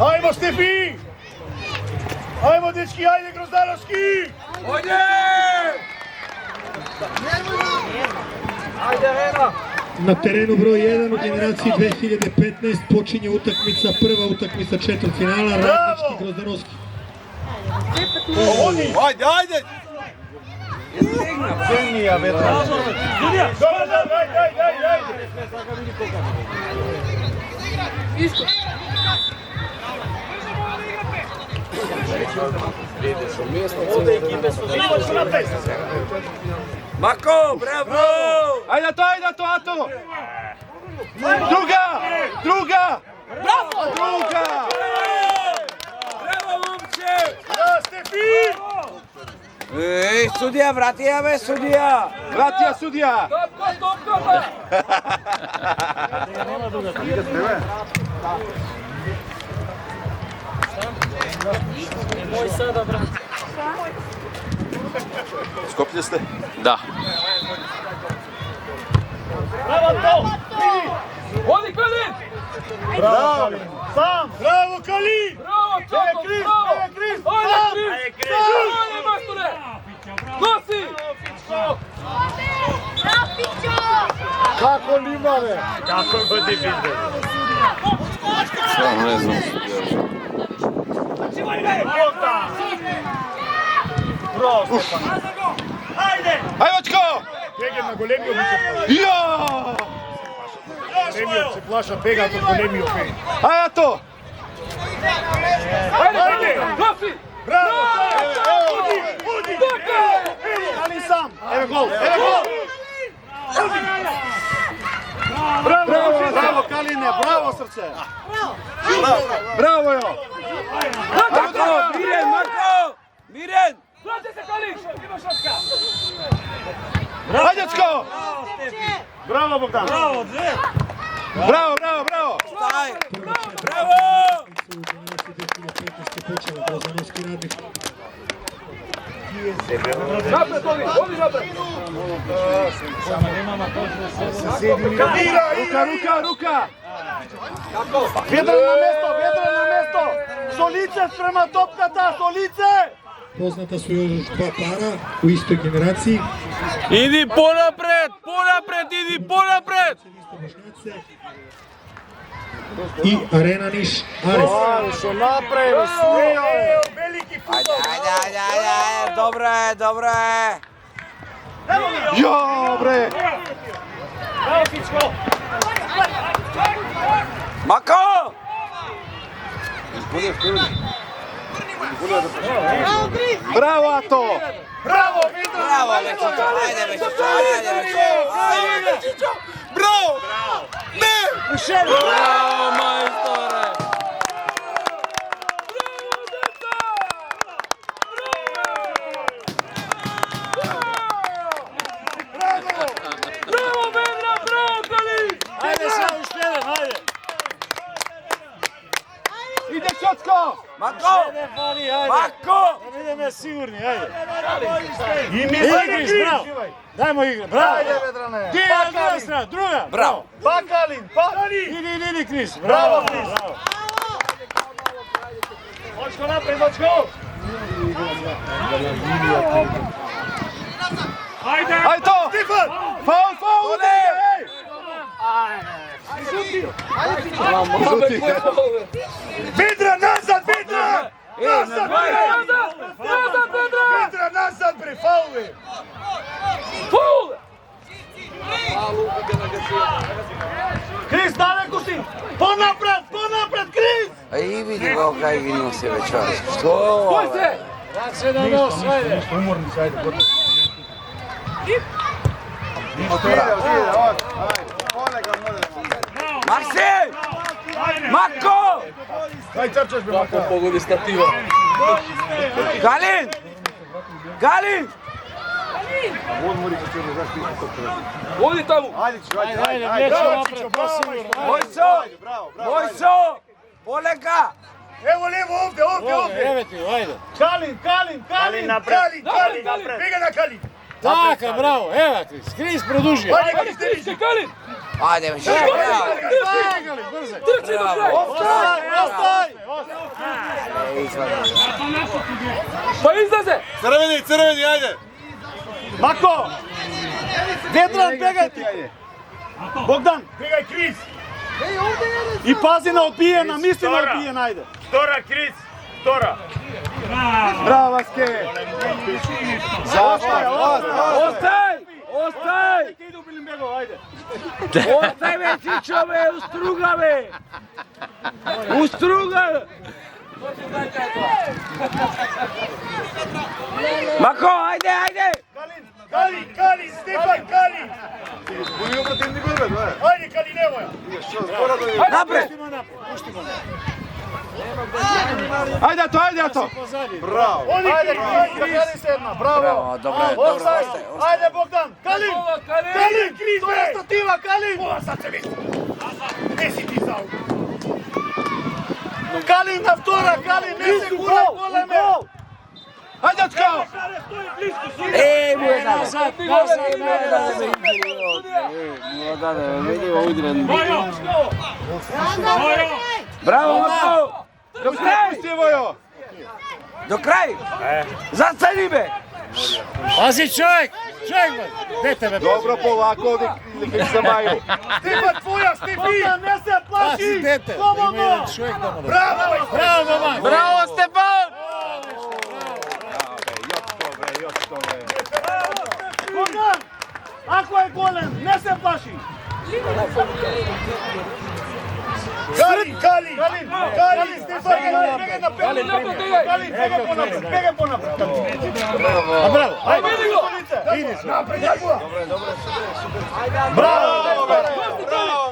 Ajmo Stefi! Ajmo dečki, ajde Grozdarovski! Ajde! Ajde Rena! Na terenu broj 1 u generaciji 2015 počinje utakmica, prva utakmica četvrtfinala, Radnički Grozdarovski. Ajde, ajde! Zemlija, vetra. Dobro, ajde. Isto. Ovdje ekipe su Mako, bravo! Ajde to, Ato! Druga! Bravo! Druga! Bravo, momče! Ja, Stefi! Ej, sudija, vratija me, sudija! Vratija sudija! Stop! Moj sada, brat. Skoplje ste? Da. Odi Kalin! Bravo, Kalin! Sam! Bravo, Kalin! Bravo, Čoko, bravo! Ajde, Kris! Ajde, majstore! Nosi! Kako limave? Kako godi bizde? Samo ne znam. Bravo, Stefan! Ajde! Ajde, očko! Pegem na golemiju mi se plaša. Ja! Golemiju se plaša, pega kod golemiju pega. Ajde, to! Ajde, nosi! Bravo! Udi! Ali sam! Evo gol! Bravo, Kaline! Bravo, srce! Bravo, jo! Marko! Miren! Vraća se Kalin! Ima šotka! Ajde, očko! Bravo, Bogdan! Bravo! Staj! Bravo! U generaciji 2015 je počela Grozdarovski Radnički. Napred, vodi napred! Ruka! Vedran na mesto! Solice sprema topkata, Solice! Poznata su još dva para u istoj generaciji. Idi ponapred! I Arena Niš, Ares. Što napravi, sve veliki futbol! Ajde, dobro je! Jo, bre! Mako! Bravo, Ato! Bravo, Vidra! Bravo, Večićo, ajde Večićo! Bravo! Ne! Bravo, majstore! Bravo, Vedra, bravo, Kalin! Ajde, sad u šleden, ajde! Ide Čocko! Mako! Mako! Da idemo sigurni, ajde! Igriš, bravo! Dajmo igra, bravo! Ajde, Vedrane! Ti je druga strana, druga! Bravo! Pakalin! Idi, Kris! Bravo, Kris! Očko napred, očko! Ajde to! Stefan! Faul! Vedra, nazad, Vedra! Nazad, Vedra! Vedra, nazad, bre, faul! Faul! Kris, daleko si! Ponapred, Kris! A i vidi ga kaj gi nosi večeras. Što? Spoj se! Vrat se na nos, ajde! Umorni se, ajde, gotovo. Maksim! Mako! Kaj trčaš, bre, Mako? Pogodi stativa. Kalin! Vodi tamo! Ajde, Vojso! Polega! Evo lijevo, ovdje! Evo ti, ajde. Kalin, napred! Bega na Kalin! Taka, bravo, evo Kris, Kris produžio. Ajde, Kris, Kalin! Ajde, već! Trči do kraja. Ostaj! Pa izlaze! Crveni, ajde! Mako! Vedran, begaj ti! Bogdan, begaj Kris! I pazi na odbijena, misli na odbijena, ajde! Втора, Крис! Втора! Bravo, Vaske! Ostaj! Ostaj! Idu Bilimbego, ajde! Ostaj me, Čičove, ustruga me! Ustruga! Mako, ajde! Kali, Stefan, Kali! Ajde, Kali, nevoja! Napred! Ajde to! Bravo! Ajde, Kali sedma, bravo! Dobro, Offside! Ajde, Bogdan! Kalin! Kris, to je stativa, Kalin! Sad se vidi! Gdje si ti za Kalin na vtora, Kalin, ne se guraj, goleme! Ajde, Otko! Bravo, Mako! Do kraj! Do kraj! Zaceli me! Pazi čovjek! Gdje tebe? Dobro, polako, nek se maju. Stefan, tvoja, Stefi! Ne se plaši! Pazi dete! Slobodno! Bravo! Bravo, momak! Bravo, Stefan! Bogdan! Ako je golem, ne se plaši! Kalin, Stefan, begaj na pelu! Kalin, begaj po napred! Bravo! Ajde! Idi se! Bravo!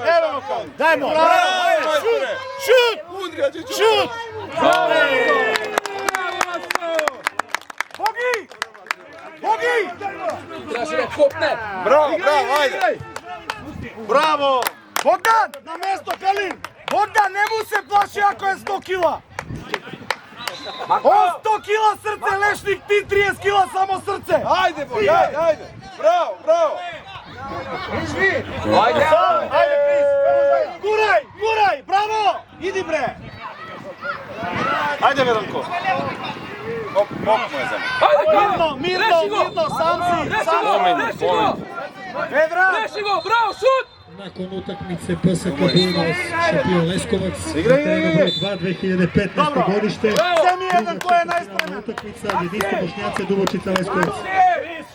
Evo Kalin! Dajmo! Šut! Bogi! Bravo, ajde! Bravo! Bogdan, na mesto, Kalin! Bogdan, ne mu se plaši ako je 100 kila! On 100 kila srce, lešnik, ti 30 kila samo srce! Ajde, Bogdan, ajde! Bravo! Ajde, Kris! Guraj! Bravo! Idi bre! Ajde, Veranko! Mirno, samci! Vedran! Bravo, šut! Nakon utakmice PSK Bujanovac, šampion Leskovac, terena broj 2, 2015. godište. Jedan ko je najspreman. Utakmica Jedinstvo Bošnjace, Dubočica, Leskovac.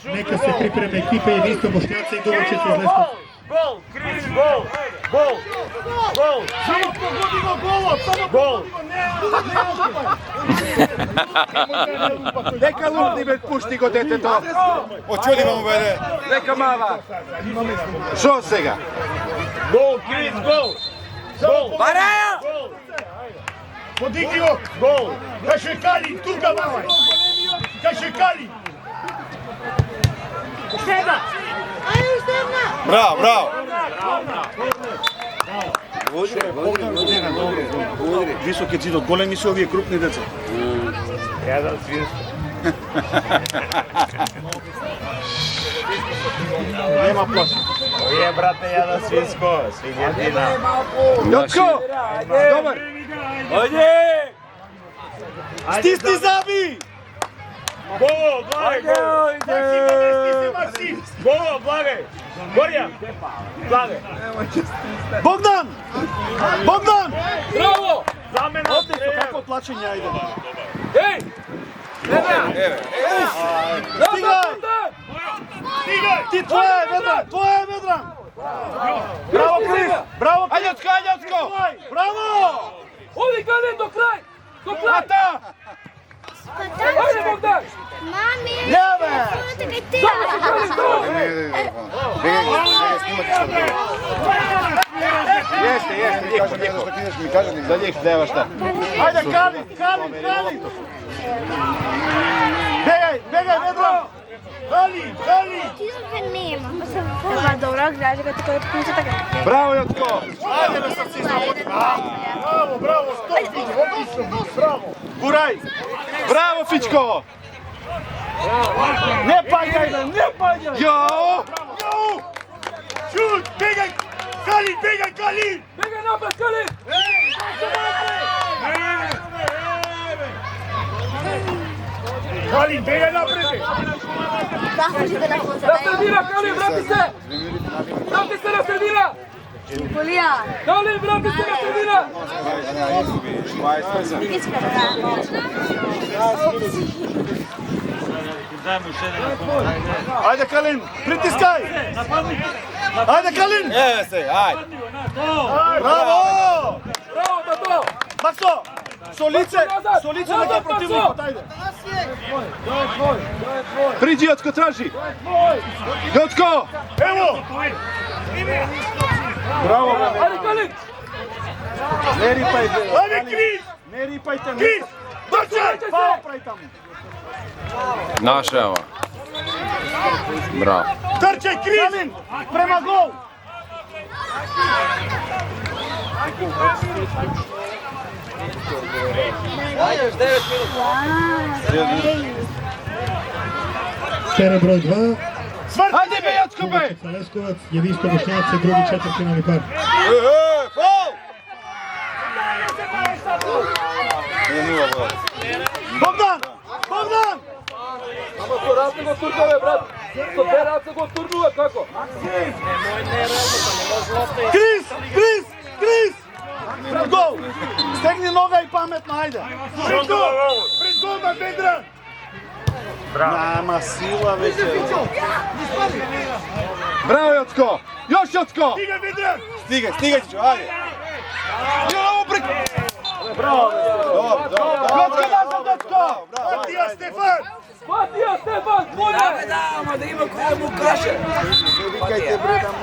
Neka se pripreme ekipe Jedinstvo Bošnjace i Dubočica iz Leskovca. Гол! Крис, гол! Samo pogodimo golom, Neka lupni me pušti go deteto. Očuli vam uvede. Neka mava! Što se ga? Гол, Крис, гол! Гол! Baraja! Podigni ok. Gol. Kaže Kali, tu ga mavaj. Kaže Kali. Seda. Bravo. Visoki zid, golemi su ovije krupni deca. Jedan svinsko. Nema plaća. Ovo je, brate, jedan svinsko. Svinjetina. Jotko! Dobar! Ode! Stisni zabi! Gol, Blagaj, gol! Maksim! Gol, Blagaj! Gorjan! Blagaj! Bogdan! Bravo! Zamena Odlično, kako plaćenje ide? Ej! Stigaj! Ti tvoje je Vedran! Bravo, Kris! Bravo, Kris! Ajde, Otko! Bravo! Odi Kalen do kraj! Do kraj! Ata! Ajde Bogdan! Mami, Ljeve! Jeste, tijeho. Za njih nema šta. Ajde, Kali! Begaj, Vedran! Kali! ti ga nema. Pa dobro, građe ga tako puta tako. Bravo, Jotko! Ajde na srci iznavodi. Bravo, stop! Odlično, bravo! Guraj! Bravo, Fičko! Ne paljaj! Jo! Šut! Begaj! Kali! Begaj napad, Kalen! Kalin, bega napred! Da, možete na konca. Na sredina, Kalin, vrati se! Vrati se na sredina! Polija. Kalin, vrati se na sredina! Iskra, Ajde Kalin, pritiskaj! Ajde Kalin! Evo se, ajde. Bravo! Bravo, Tato! Makso! Solice neka protivnik, ajde! Priđi, Jocko, traži! Jocko! Evo! Bravo! Ajde, Kalin! Ne ripajte! Ajde, Kris! Ne ripajte! Kris! Dočaj! Pao pravi tamo! Naša je ova. Bravo. Trčaj, Kris! Kalin, prema gol! Pera broj 2. Ajde be, Jocko be! Kubačica Leskovac, Jedisto Bošnjaci, drugi četvrtfinalni par. Gol! Bogdan! Bogdan! Ама со раце го туркаве, брат! Со две раце го турнува, како? Крис! Крис! Крис! Пред гол! Стегни нога и паметно, ajde! Пред гол! Пред гол на Бедран! Нама сила веќе. Браво, Јоцко! Још, Јоцко! Стига, Бедран! Stiga ću, ajde. Јо, брик! Браво! Јоцко, назад, Јоцко! Матија Стефан! Матија, Стефан, твоје! Ама да има кој му каже. Vikajte bre da mu...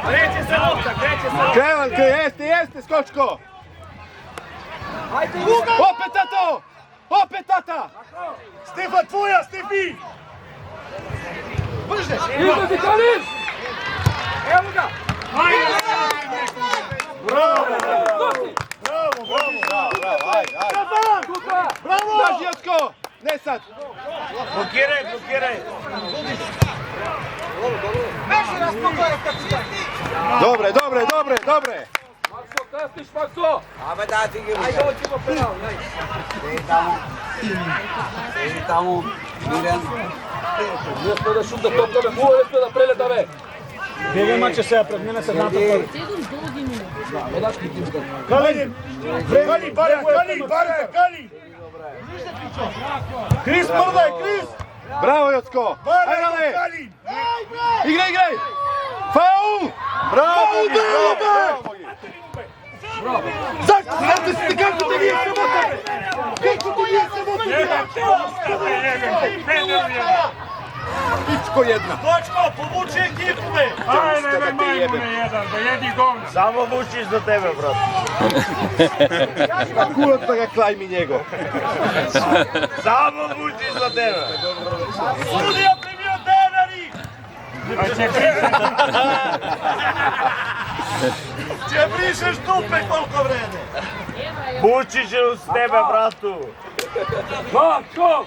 Креće se lopta, креće se! Кревалка, jeste, Skočko! Opet, tato! Opet, tata! Стефан, твоја, Стефи! Излези, Калин! Ево га! Браво! Доси! Bravo, ajde, ajde. Stefan! Тука! Браво! Daži, Jocko! Ne sad! Блокирај, блокирај! Dobre! Максо, касниш, Максо! Абе да ти ги Ајде, очимо пенал, нај! Седи таму, мирен. Не сме да шут да топкаме, муа не сме да прелетаме! Бегай, маче сега пред мене се натапа. Калин! Калин, баре, Калин! Крис, мрдай, Крис! Браво, Jocko! Баре, Ajde, Калин! Играј! Фаул! Браво, Kako te nije sramota? Kako te nije sramota? Pičko jedna! Точко, помучи екипу, бе! Ајде, мајмуне jedan, да једи govna! Само мучиш за тебе, брат! Акуратно ga klajmi njego! Само мучиш за тебе! Судија примио денари! Ќе бришеш тупе колко време! Мучиш uz тебе, брату! Максо!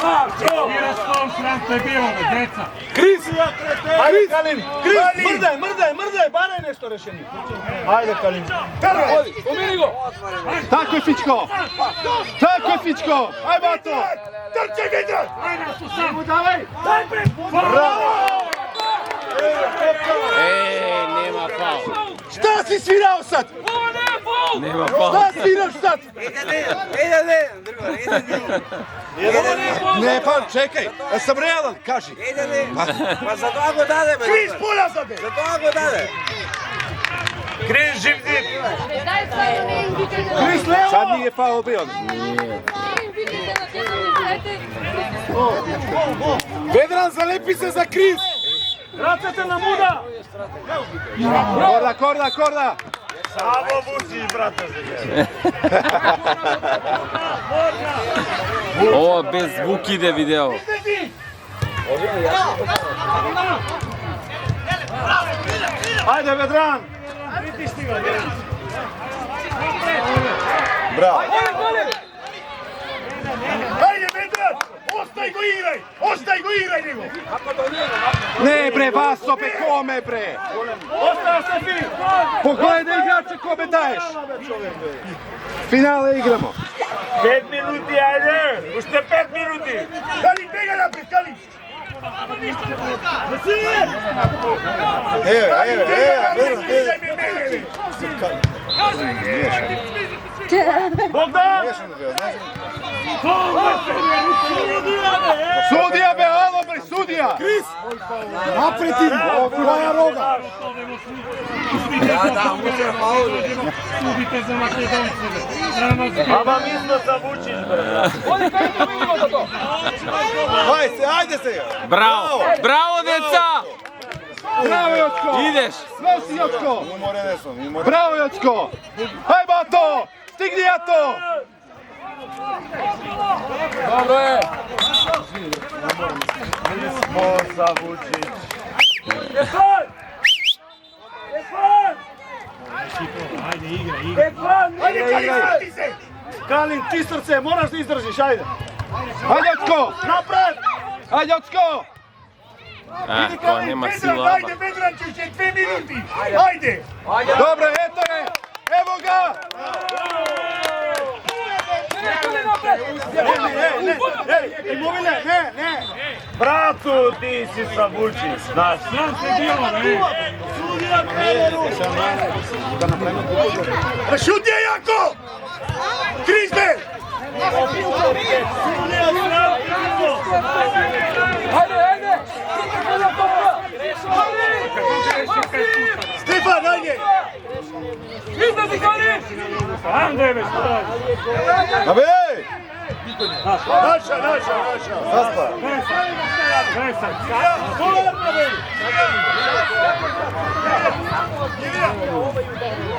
Максо! Крис! Ajde, Kalin! Крис! Mrdaj! Baraj nešto rešenje! Ajde, Kalin! Оди, умири го! Tako je, Fičko! Aj, bato! Трчај, Бедран! Nema faul. Šta si svirao sad? Ovo не е фол! Nema faul. Šta sviraš sad? Ne, pa čekaj, ja sam realan, kaži. Pa za тоа го даде, бе. Крис, поля за те! За тоа го даде. Крис, жив зид! Kris, levo! Sad nije faul bio. Vedran, zalepi se za Kris! Vracate na muda! Korda! Само мучиш, брате, за тебе! Ова без звук иде видео. Ajde, Vedran! Bravo. Ајде, Бедран! Остај го играј него! Ne bre, Vaso, be kome bre! Остај се ти! Pogledaj igrače kome daješ! Finale igramo! 5 минути, ајде! Уште 5 минути! Кали, бега напред, Кали! Богдан! Судија бе, ало бре, судија! Крис! Напред им! Која рога? Судите за македонците. Ама мисло са Вучиш, бре. Ајде се! Браво! Браво, деца! Браво, Јочко! Идеш! Носи, Јочко! Браво, Јочко! Ај, бато! Стигни, Јато! Dobro je. Мисло са Вучиш. Калин, ти срце, мораш да издржиш, ајде! Ајде, Јочко! Напред! Ајде, Јочко! Тоа нема сила, аба. Ведранчу, ќе 2 минути! Ајде! Добре, ето е! Ево ga! Имовине, не! Брато, ти си са Вучиш, знаеш. Шутија, Јако! Крис, бе! Стефан, ајде! Абе! Наша! Заспа!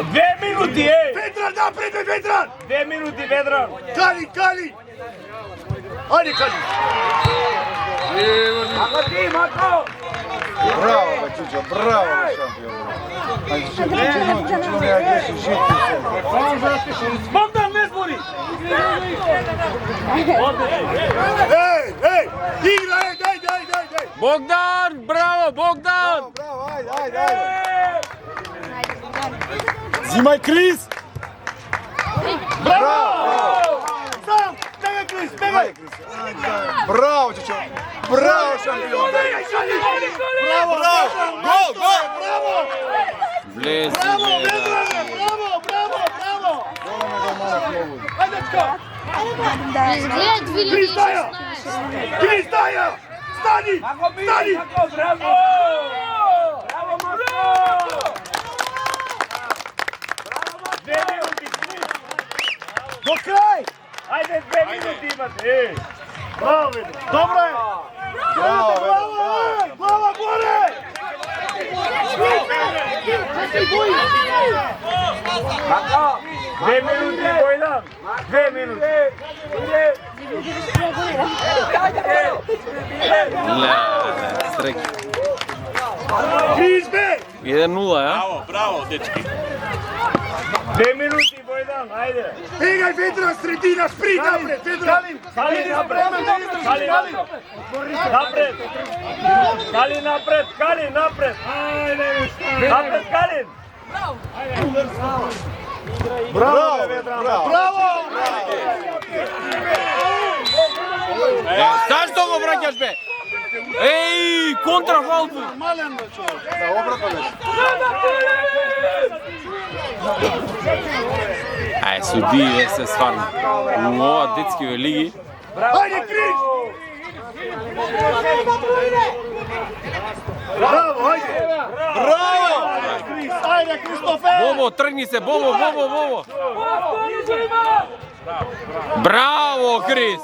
Две минути, еј! Ведран, напред, бе, Ведран! 2 минути, Ведран! Кали! Ајде, Кали! Браво, бе, Чучо, браво, бе, шампион! Ајде, Чучо, не агреши, шити се! Богдан, не збори! Ей! Игра, дај! Богдан! Браво, Богдан! Браво, ајде! Зимај, Крис! Браво! Сам! Бегай, Крис, бегай! Браво, Чучо! Браво, шампион! Браво! Гол! Влезе, Браво, бе, да. Браво! Ајде, Чко! Изгледат Крис, даја! Крис, даја! Стани! Браво! Браво, Марко! 2 минути! До крај! Ајде, 2 минути имате! Браво, добро е! Глава горе! Две минути, Бојдан! 2 минути! Ля, стреки. Крис, бе! 1-0, ја? 2 минути, Бојдан, ајде! Бегај, Ведран, средина, спринт напред, Ведран! Кали напред! Кали напред! Кали напред! Кали напред! Напред, Калин! Браво, Ведран! Браво! Зашто го враќаш, бе? Еј, контрафаул! Мален, бе, човек! Да, обратно беше. Ај, судии се стварно. У ова детскиве лиги. Ајде, Крис! Браво, ајде! Браво! Крис, ајде, Кристофер! Бобо, тргни се, Бобо! Браво, Крис!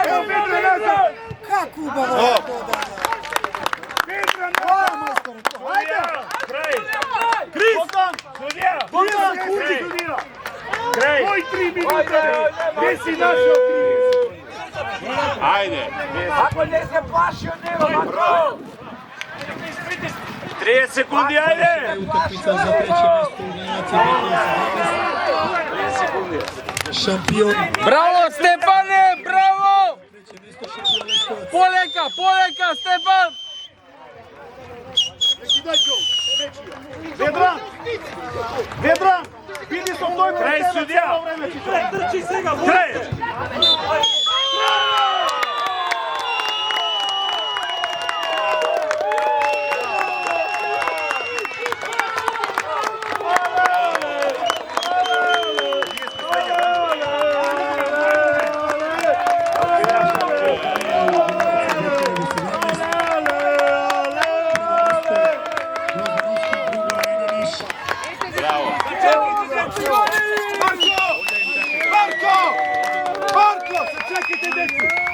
Ево, Ведран, назад! Како убаво е тоа да. Ведран, назад! Ајде! Крис! Богдан, куди судија! Кој 3 минути, бе? Где си нашол Крис? Ако не се плаши од него, Марко! 30 секунди, ајде! Утакмица за треće место у Генерација 15. Шампион. Браво, Стефане, браво! Треće место шампион Лесковаc. Полека, Стефан! Ведран! Vidi se toj Kraj sudija. Trči сега. Kraj. Marko! Marko! Marko! Sačekajte, deci!